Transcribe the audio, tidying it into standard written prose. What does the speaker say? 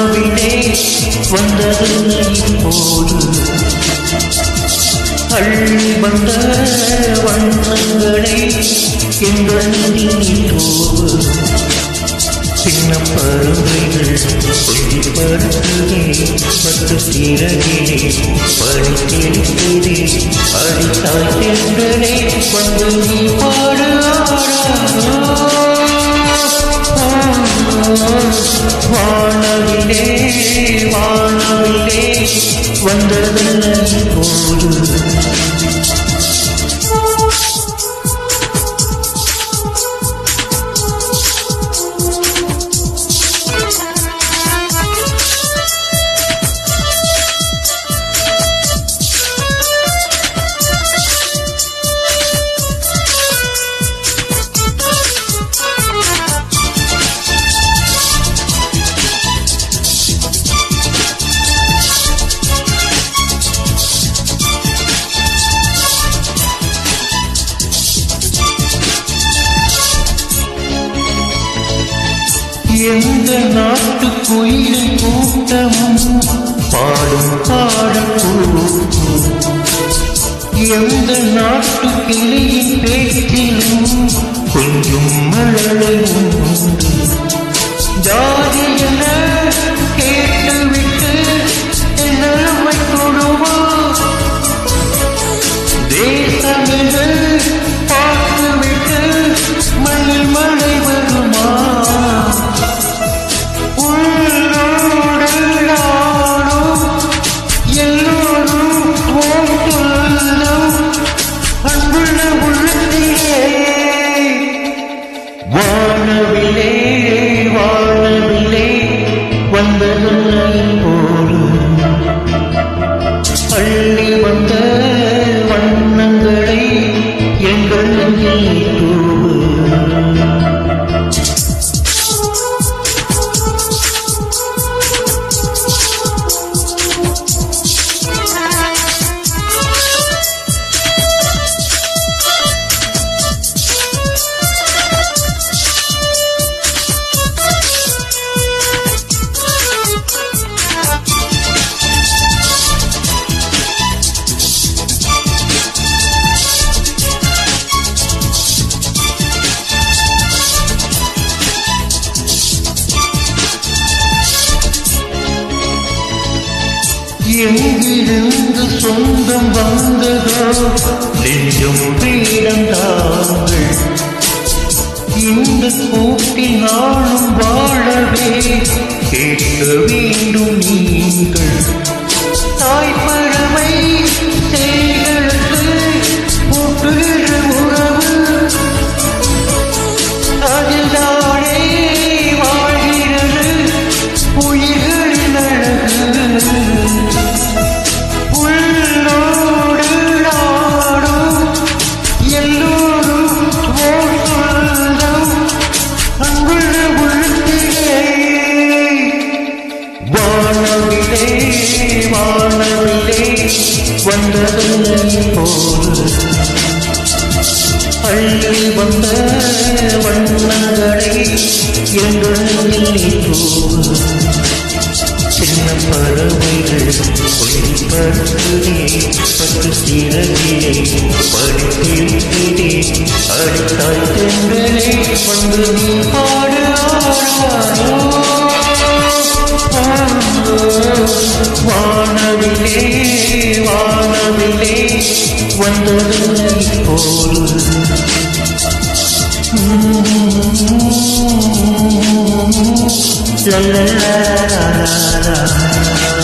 வானவிலே வந்ததில்லை இப்போது அள்ளி வந்த வண்ணங்களை எங்கள் நீட்டோடு சின்ன பறவைகள் கொஞ்சி பறக்குதே பட்டு சிறகிலே படி தெளித்ததே அடித்தாய் தென்றலே வந்து நீ பாடு வானவிலே வானவிலே வந்ததல்ல போது எந்த நாட்டு குயிலை கூட்டமும் பாடும் பாடக்கூடும் எந்த நாட்டு கிளியின் பேச்சிலும் கொஞ்சம் மழலை உண்டு ஜாதி என கேட்டுவிட்டு என்னை தொடுவோ தேசமென்று பார்த்துவிட்டு மண்ணில் மழை வருமா வானவிலே வானவிலே வந்ததில்லை போது அள்ளி வந்த வண்ணங்களை எங்கள் நீட்டோடு எங்கிருந்து சொந்தம் வந்ததோ நெஞ்சம் பீடந்தாங்கள் இந்த கூட்டில் நாளும் வாழவே கேட்க வேண்டும் நீங்கள் தாய்ப்பழமை செய்களுக்கு கூட்டுகிற உறவு அதுதானே வாழ்கிறது உயிர்களின் அழகு வானவிலே வந்ததில்லை போது அள்ளி வந்த வண்ணங்களை எங்கள் நீட்டோடு சின்ன பறவைகள் கொஞ்சி பறக்குதே பட்டு சிறகிலே படி தெளித்ததே அடித்தாய் தென்றலே வந்து நீ பாடு வானவிலே வானவிலே வந்ததில்லை போது la la la la la